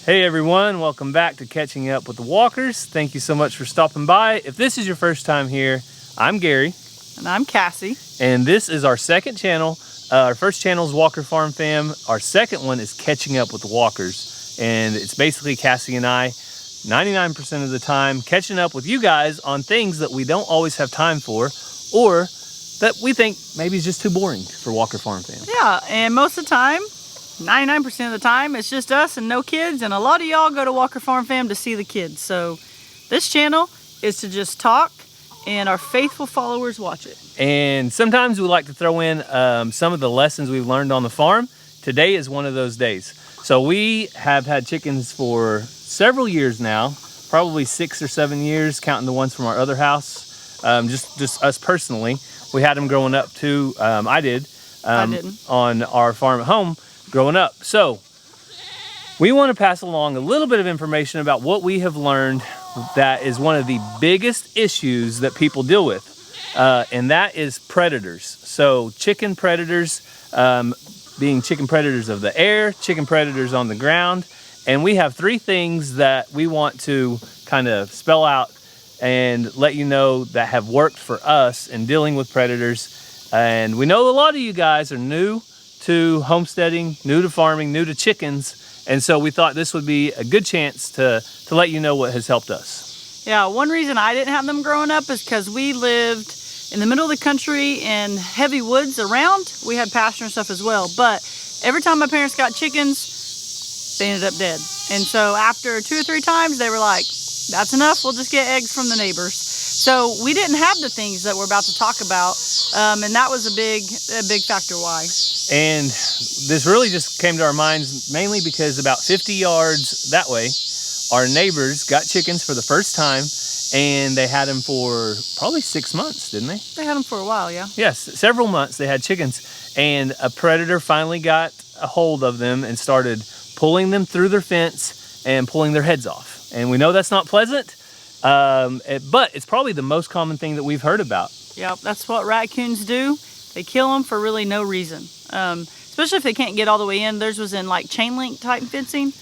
Hey everyone, welcome back to Catching Up with the Walkers. Thank you so much for stopping by. If this is your first time here, I'm Gary. And I'm Cassie. And this is our second channel. Our first channel is Walker Farm Fam. Our second one is Catching Up with the Walkers. And it's basically Cassie and I, 99% of the time, catching up with you guys on things that we don't always have time for, or that we think maybe is just too boring for Walker Farm Fam. Yeah, and most of the time, 99% of the time, it's just us and no kids, and a lot of y'all go to Walker Farm Fam to see the kids. So this channel is to just talk, and our faithful followers watch it. And sometimes we like to throw in some of the lessons we've learned on the farm. Today is one of those days. So we have had chickens for several years now, probably 6 or 7 years, counting the ones from our other house. Just us personally. We had them growing up too. I did. I didn't. On our farm at home growing up. So we want to pass along a little bit of information about what we have learned that is one of the biggest issues that people deal with, and that is predators. So chicken predators, being chicken predators of the air, chicken predators on the ground, and we have 3 things that we want to kind of spell out and let you know that have worked for us in dealing with predators. And we know a lot of you guys are new to homesteading, new to farming, new to chickens, and so we thought this would be a good chance to let you know what has helped us. Yeah, one reason I didn't have them growing up is because we lived in the middle of the country and heavy woods around. We had pasture and stuff as well, but every time my parents got chickens, they ended up dead. And so after 2 or 3 times, they were like, that's enough, we'll just get eggs from the neighbors. So we didn't have the things that we're about to talk about, and that was a big factor why. And this really just came to our minds mainly because about 50 yards that way, our neighbors got chickens for the first time, and they had them for probably 6 months, didn't they? They had them for a while, yeah. Yes, several months they had chickens, and a predator finally got a hold of them and started pulling them through their fence and pulling their heads off. And we know that's not pleasant, but it's probably the most common thing that we've heard about. Yep, that's what raccoons do. They kill them for really no reason, especially if they can't get all the way in. Theirs was in like chain link type fencing,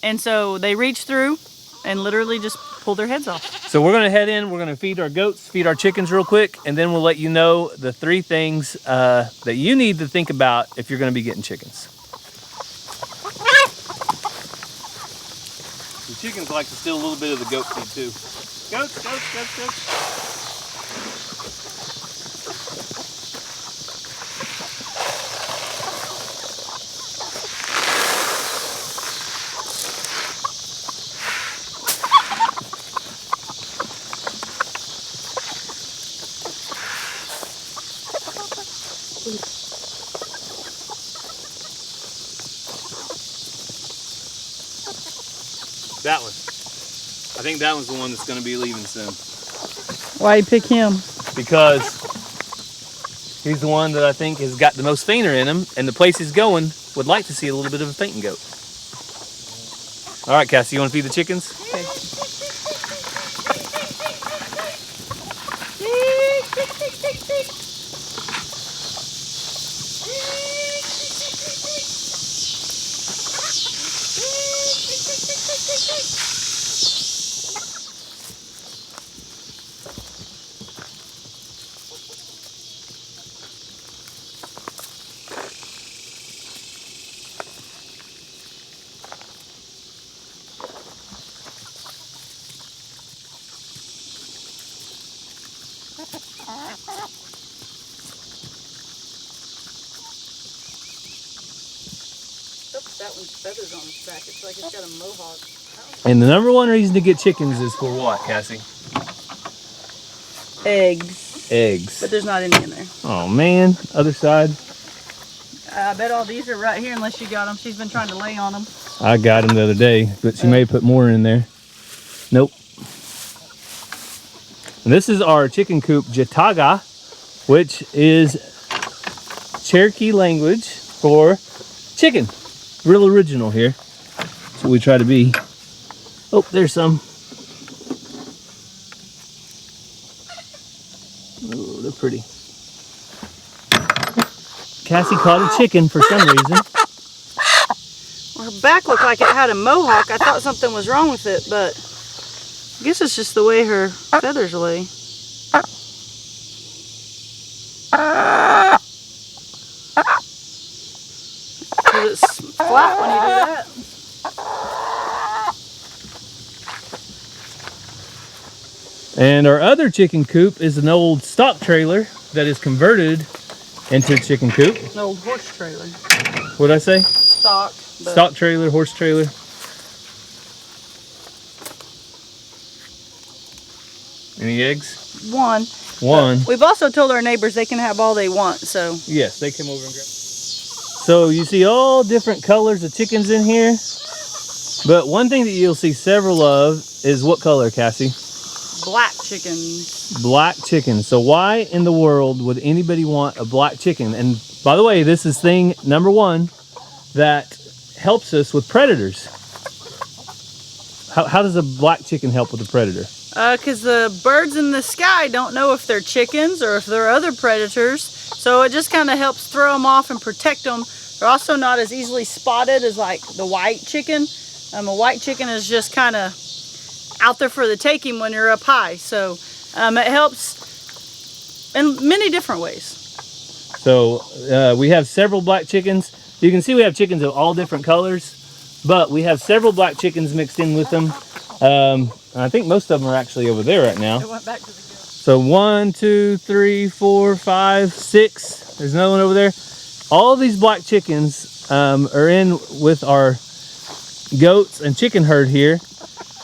and so they reach through and literally just pull their heads off. So we're gonna head in, we're gonna feed our goats, feed our chickens real quick, and then we'll let you know the 3 things that you need to think about if you're gonna be getting chickens. The chickens like to steal a little bit of the goat feed too. Goats, goats, goats, goats. That one. I think that one's the one that's going to be leaving soon. Why you pick him? Because he's the one that I think has got the most fainter in him, and the place he's going would like to see a little bit of a fainting goat. All right, Cassie, you want to feed the chickens? Okay. That one's feathers on its back. It's like it's got a mohawk. And the number 1 reason to get chickens is for what, Cassie? Eggs. Eggs. But there's not any in there. Oh man, other side. I bet all these are right here unless you got them. She's been trying to lay on them. I got them the other day, but she may put more in there. Nope. And this is our chicken coop, Jataga, which is Cherokee language for chicken. Real original here. That's what we try to be. Oh, there's some. Oh, they're pretty. Cassie caught a chicken for some reason. We're back looked like it had a mohawk. I thought something was wrong with it, but I guess it's just the way her feathers lay. Because it's flat when you do that. And our other chicken coop is an old stock trailer that is converted into a chicken coop. An old horse trailer. What'd I say? Stock. Stock trailer, horse trailer. Any eggs? One. One. We've also told our neighbors they can have all they want, so. Yes, they come over and grab. So you see all different colors of chickens in here. But one thing that you'll see several of is what color, Cassie? Black chickens. Black chicken. So why in the world would anybody want a black chicken? And by the way, this is thing number one that helps us with predators. How does a black chicken help with a predator? Because the birds in the sky don't know if they're chickens or if they're other predators. So it just kind of helps throw them off and protect them. They're also not as easily spotted as like the white chicken. A white chicken is just kind of out there for the taking when you're up high. So it helps in many different ways. So we have several black chickens. You can see we have chickens of all different colors, but we have several black chickens mixed in with them. I think most of them are actually over there right now. It went back to the gill. So 1, 2, 3, 4, 5, 6. There's another one over there. All these black chickens are in with our goats and chicken herd here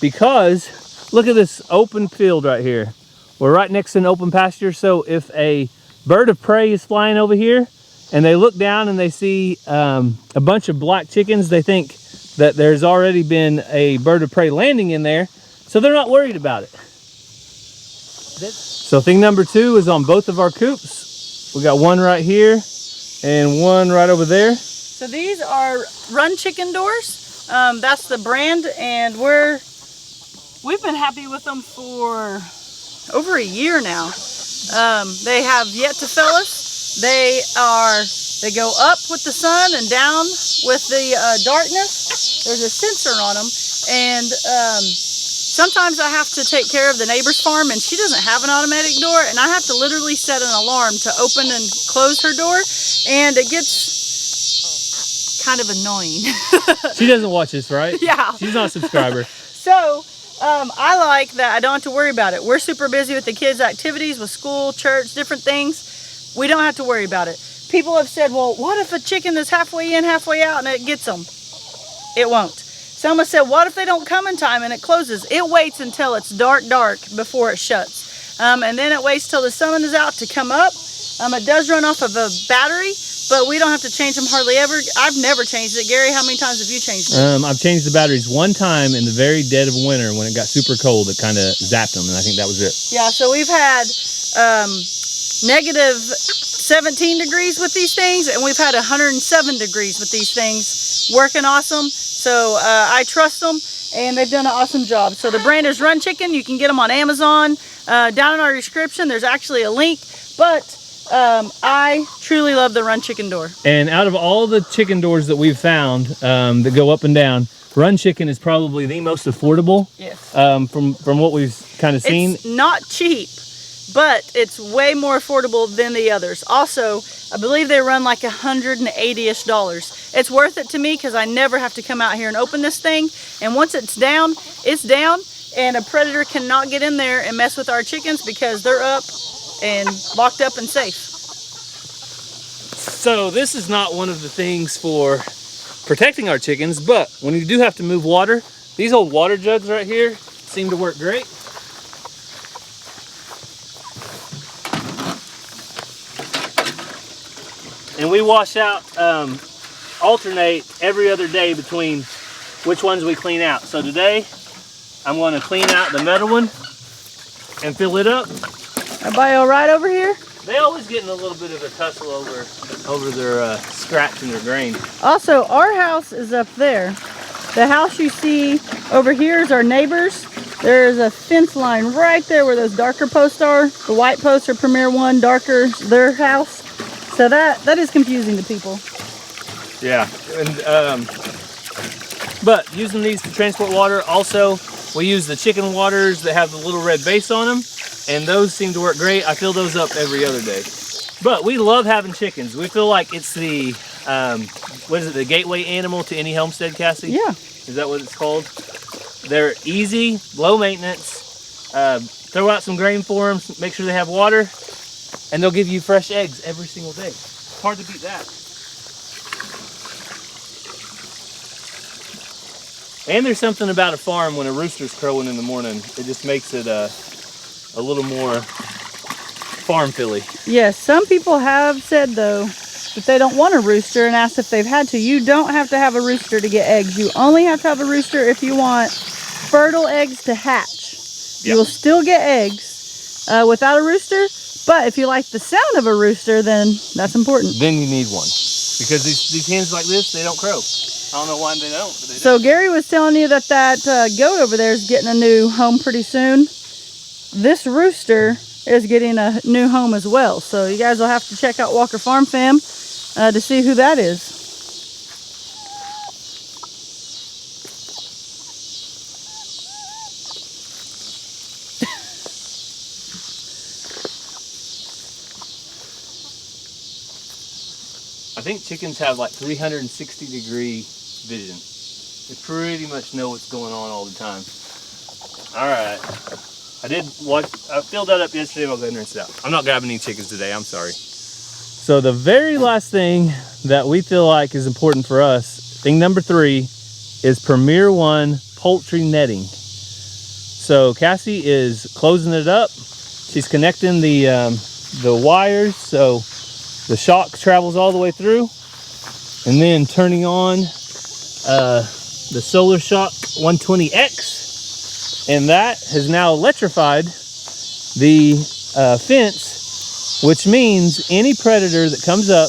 because look at this open field right here. We're right next to an open pasture. So if a bird of prey is flying over here and they look down and they see a bunch of black chickens, they think that there's already been a bird of prey landing in there. So they're not worried about it. So thing number 2 is on both of our coops. We got one right here and one right over there. So these are run chicken doors. That's the brand, and we've been happy with them for over a year now. They have yet to fail us. They go up with the sun and down with the darkness. There's a sensor on them, and sometimes I have to take care of the neighbor's farm, and she doesn't have an automatic door, and I have to literally set an alarm to open and close her door, and it gets kind of annoying. She doesn't watch this, right? Yeah. She's not a subscriber. So I like that I don't have to worry about it. We're super busy with the kids' activities, with school, church, different things. We don't have to worry about it. People have said, well, what if a chicken is halfway in, halfway out, and it gets them? It won't. Someone said, what if they don't come in time and it closes? It waits until it's dark before it shuts. And then it waits till the sun is out to come up. It does run off of a battery, but we don't have to change them hardly ever. I've never changed it. Gary, how many times have you changed it? I've changed the batteries one time in the very dead of winter when it got super cold. It kind of zapped them, and I think that was it. Yeah, so we've had negative 17 degrees with these things, and we've had 107 degrees with these things, working awesome. So I trust them, and they've done an awesome job. So the brand is Run Chicken. You can get them on Amazon. Down in our description, there's actually a link, but I truly love the Run Chicken door. And out of all the chicken doors that we've found that go up and down, Run Chicken is probably the most affordable. Yes. From what we've kind of seen. It's not cheap, but it's way more affordable than the others. Also, I believe they run like $180-ish. It's worth it to me because I never have to come out here and open this thing. And once it's down, and a predator cannot get in there and mess with our chickens because they're up and locked up and safe. So this is not one of the things for protecting our chickens, but when you do have to move water, these old water jugs right here seem to work great. And we wash out, alternate every other day between which ones we clean out. So today, I'm going to clean out the metal one and fill it up. Everybody all right over here? They always get in a little bit of a tussle over their scraps in their grain. Also, our house is up there. The house you see over here is our neighbor's. There's a fence line right there where those darker posts are. The white posts are Premier One, darker their house. So that is confusing to people. Yeah, and But using these to transport water, also we use the chicken waters that have the little red base on them, and those seem to work great. I fill those up every other day. But we love having chickens. We feel like it's the, what is it, the gateway animal to any homestead, Cassie? Yeah. Is that what it's called? They're easy, low maintenance. Throw out some grain for them, make sure they have water, and they'll give you fresh eggs every single day. It's hard to beat that. And there's something about a farm when a rooster's crowing in the morning. It just makes it a little more farm filly. Yes, some people have said though that they don't want a rooster and asked if they've had to. You don't have to have a rooster to get eggs. You only have to have a rooster if you want fertile eggs to hatch. Yep. You will still get eggs without a rooster, but if you like the sound of a rooster, then that's important. Then you need one. Because these hens like this, they don't crow. I don't know why they don't, but they So Gary was telling you that goat over there is getting a new home pretty soon. This rooster is getting a new home as well. So you guys will have to check out Walker Farm Fam to see who that is. I think chickens have like 360-degree vision. They pretty much know what's going on all the time. All right. I filled that up yesterday. I'll go ahead and rinse it out. I'm not grabbing any chickens today. I'm sorry. So the very last thing that we feel like is important for us, thing number 3, is Premier One poultry netting. So Cassie is closing it up. She's connecting the wires so the shock travels all the way through, and then turning on the Solar Shock 120X, and that has now electrified the fence, which means any predator that comes up,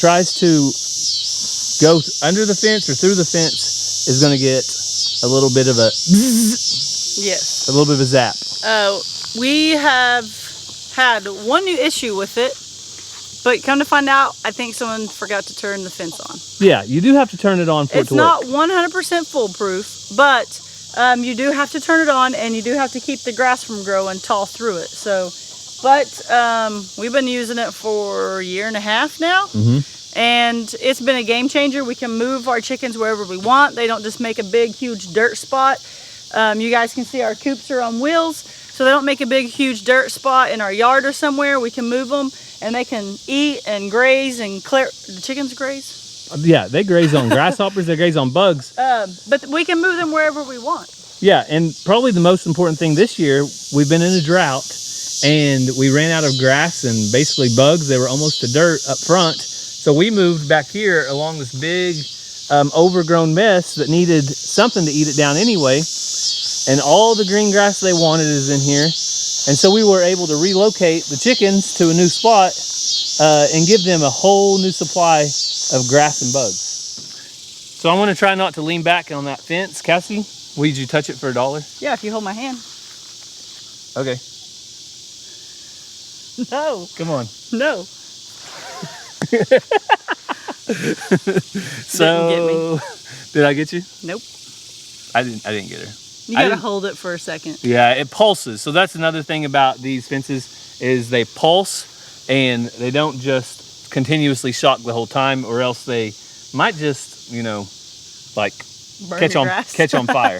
tries to go under the fence or through the fence, is going to get a little bit of a Yes. a little bit of a zap. We have had one new issue with it, but come to find out, I think someone forgot to turn the fence on. Yeah, you do have to turn it on for it to work. It's not 100% foolproof, but you do have to turn it on, and you do have to keep the grass from growing tall through it. So, but we've been using it for a year and a half now, and it's been a game changer. We can move our chickens wherever we want. They don't just make a big, huge dirt spot. You guys can see our coops are on wheels, so they don't make a big, huge dirt spot in our yard or somewhere. We can move them, and they can eat and graze and clear. The chickens graze? Yeah, they graze on grasshoppers, they graze on bugs. But we can move them wherever we want. Yeah, and probably the most important thing this year, we've been in a drought, and we ran out of grass and basically bugs. They were almost to dirt up front. So we moved back here along this big overgrown mess that needed something to eat it down anyway. And all the green grass they wanted is in here. And so we were able to relocate the chickens to a new spot and give them a whole new supply of grass and bugs. So I want to try not to lean back on that fence. Cassie, would you touch it for $1? Yeah, if you hold my hand. Okay. No. Come on. No. So, Didn't get me. Did I get you? Nope. I didn't get her. You gotta hold it for a second. Yeah, it pulses. So that's another thing about these fences is they pulse, and they don't just continuously shock the whole time, or else they might just, you know, like Burn catch on fire.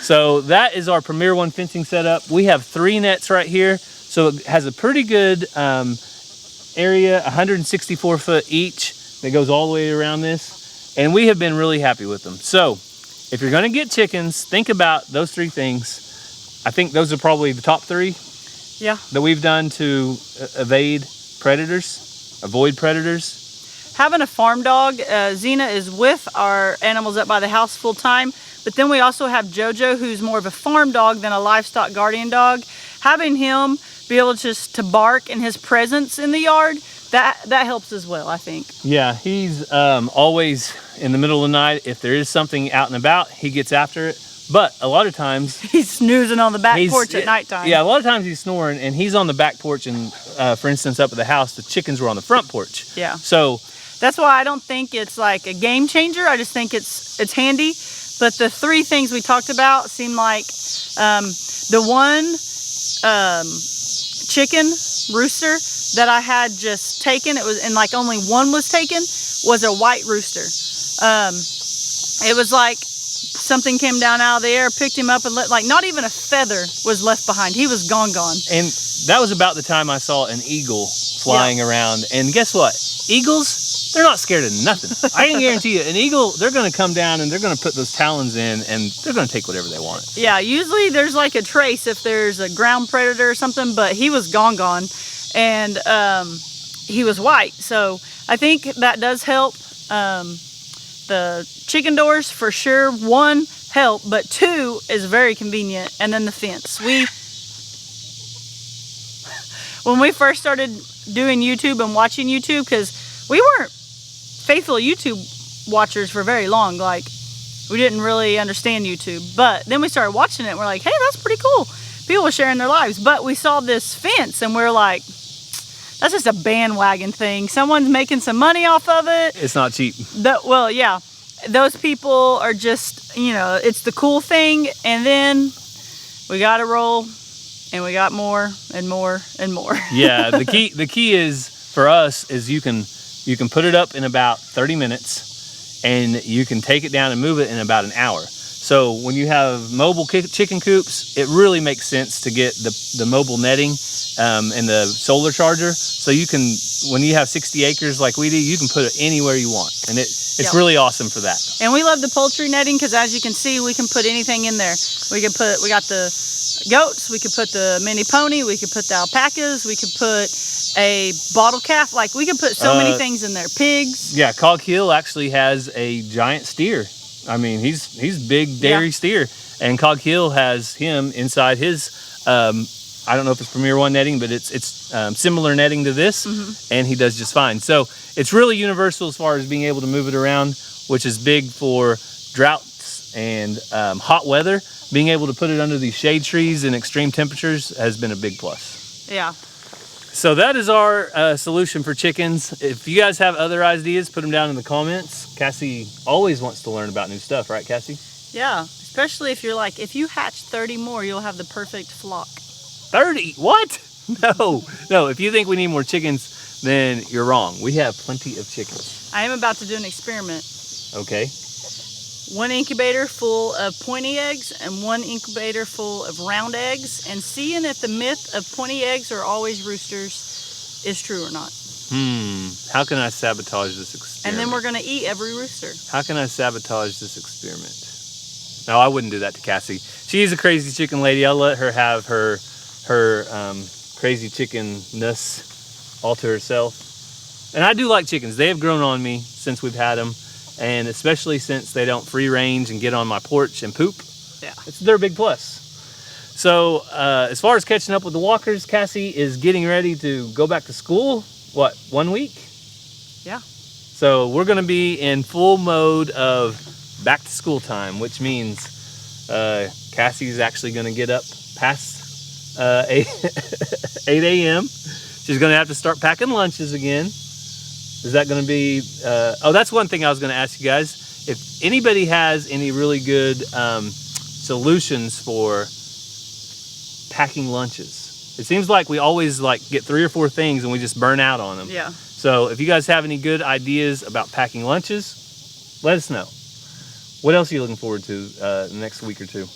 So that is our Premier One fencing setup. We have 3 nets right here, so it has a pretty good area, 164 foot each, that goes all the way around this, and we have been really happy with them. So if you're going to get chickens, think about those 3 things. I think those are probably the top 3 that we've done to avoid predators. Having a farm dog, Xena is with our animals up by the house full time, but then we also have Jojo, who's more of a farm dog than a livestock guardian dog. Having him be able just to bark in his presence in the yard, that helps as well, I think. Yeah, he's always in the middle of the night. If there is something out and about, he gets after it. But a lot of times he's snoozing on the back porch at nighttime. Yeah, a lot of times he's snoring, and he's on the back porch. And for instance, up at the house, the chickens were on the front porch. Yeah. So that's why I don't think it's like a game changer. I just think it's handy. But the three things we talked about seemed like the one chicken rooster that I had just taken, it was, and like only one was taken, was a white rooster. It was like something came down out of the air, picked him up, and like not even a feather was left behind. He was gone. And that was about the time I saw an eagle flying around. And guess what? Eagles, they're not scared of nothing. I can guarantee you, an eagle, they're going to come down and they're going to put those talons in and they're going to take whatever they want. Yeah, usually there's like a trace if there's a ground predator or something, but he was gone. And he was white. So I think that does help. The chicken doors for sure, one, help, but two is very convenient. And then the fence. When we first started doing YouTube and watching YouTube, because we weren't faithful YouTube watchers for very long, like we didn't really understand YouTube, but then we started watching it and we're like, hey, that's pretty cool. People are sharing their lives. But we saw this fence and we're like, that's just a bandwagon thing. Someone's making some money off of it. It's not cheap. Well, yeah. Those people are just, you know, it's the cool thing. And then we got to roll and we got more and more and more. Yeah, the key is for us is you can put it up in about 30 minutes and you can take it down and move it in about an hour. So when you have mobile chicken coops, it really makes sense to get the mobile netting and the solar charger. So you can, when you have 60 acres like we do, you can put it anywhere you want. And it's really awesome for that. And we love the poultry netting because as you can see, we can put anything in there. We got the goats, we could put the mini pony, we could put the alpacas, we could put a bottle calf. Like we could put so many things in there. Pigs. Yeah, Cog Hill actually has a giant steer. I mean, he's big dairy steer, and Cog Hill has him inside his. I don't know if it's Premier One netting, but it's similar netting to this, and he does just fine. So it's really universal as far as being able to move it around, which is big for droughts and hot weather. Being able to put it under these shade trees in extreme temperatures has been a big plus. Yeah. So that is our solution for chickens. If you guys have other ideas, put them down in the comments. Cassie always wants to learn about new stuff, right, Cassie? Yeah, especially if you're like, if you hatch 30 more, you'll have the perfect flock. 30? What? No. If you think we need more chickens, then you're wrong. We have plenty of chickens. I am about to do an experiment. Okay. 1 incubator full of pointy eggs and 1 incubator full of round eggs, and seeing if the myth of pointy eggs are always roosters is true or not. How can I sabotage this experiment? And then we're going to eat every rooster. How can I sabotage this experiment? No, I wouldn't do that to Cassie. She's a crazy chicken lady. I'll let her have her crazy chicken-ness all to herself. And I do like chickens. They have grown on me since we've had them. And especially since they don't free range and get on my porch and poop. Yeah. They're a big plus. So as far as catching up with the walkers, Cassie is getting ready to go back to school. What, 1 week? Yeah. So we're going to be in full mode of back to school time, which means Cassie's actually going to get up past 8 a.m. She's going to have to start packing lunches again. Is that going to be, oh, that's one thing I was going to ask you guys. If anybody has any really good solutions for packing lunches. It seems like we always get 3 or 4 things and we just burn out on them. Yeah. So if you guys have any good ideas about packing lunches, let us know. What else are you looking forward to the next week or 2?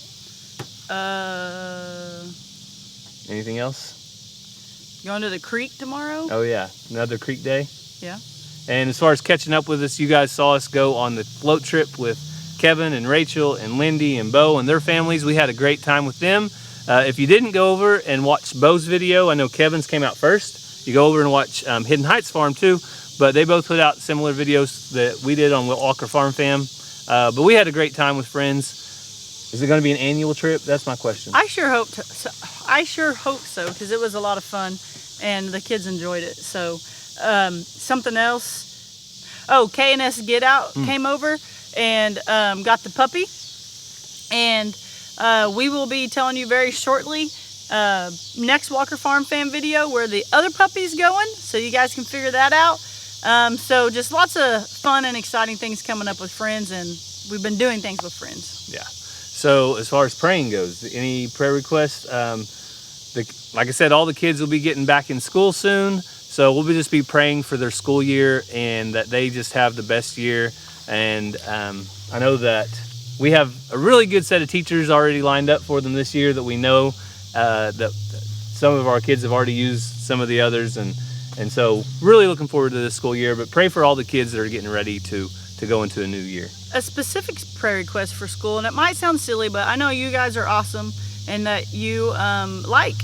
Anything else? Going to the creek tomorrow? Oh yeah, another creek day. Yeah. And as far as catching up with us, you guys saw us go on the float trip with Kevin and Rachel and Lindy and Bo and their families. We had a great time with them. If you didn't go over and watch Bo's video, I know Kevin's came out first. You go over and watch Hidden Heights Farm too, but they both put out similar videos that we did on Walker Farm Fam. But we had a great time with friends. Is it going to be an annual trip? That's my question. I sure hope so, because it was a lot of fun and the kids enjoyed it. So something else. Oh, K&S Get Out came over and got the puppy. And we will be telling you very shortly next Walker Farm Fam video where the other puppy's going, so you guys can figure that out. So just lots of fun and exciting things coming up with friends, and we've been doing things with friends. Yeah. So as far as praying goes, any prayer requests? Like I said, all the kids will be getting back in school soon. So we'll just be praying for their school year and that they just have the best year. And I know that we have a really good set of teachers already lined up for them this year that we know that some of our kids have already used some of the others. And so really looking forward to this school year, but pray for all the kids that are getting ready to go into a new year. A specific prayer request for school, and it might sound silly, but I know you guys are awesome and that you like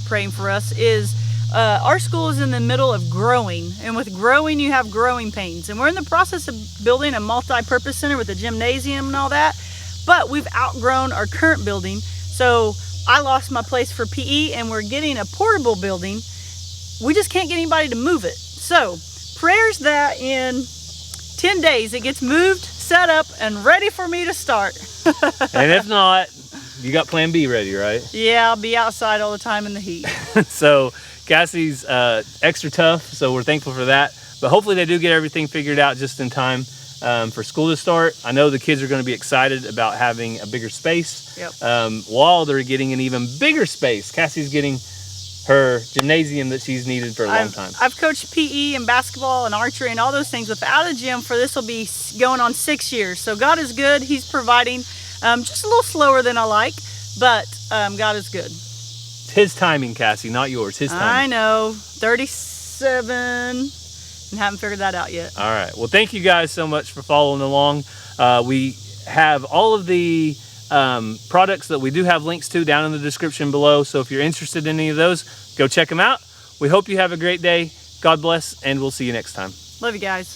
praying for us, is our school is in the middle of growing, and with growing you have growing pains, and we're in the process of building a multi-purpose center with a gymnasium and all that, but we've outgrown our current building. So I lost my place for PE and we're getting a portable building. We just can't get anybody to move it. So prayers that in 10 days it gets moved, set up, and ready for me to start. And if not, you got plan B ready, right? Yeah, I'll be outside all the time in the heat. So Cassie's extra tough, so we're thankful for that. But hopefully they do get everything figured out just in time for school to start. I know the kids are going to be excited about having a bigger space. Yep. While they're getting an even bigger space. Cassie's getting her gymnasium that she's needed for a long time. I've coached PE and basketball and archery and all those things without a gym for this will be going on 6 years. So God is good. He's providing, just a little slower than I like, but God is good. It's His timing, Cassie, not yours. His timing. I know, 37 and haven't figured that out yet. All right. Well, thank you guys so much for following along. We have all of the products that we do have links to down in the description below. So if you're interested in any of those, go check them out. We hope you have a great day. God bless, and we'll see you next time. Love you guys.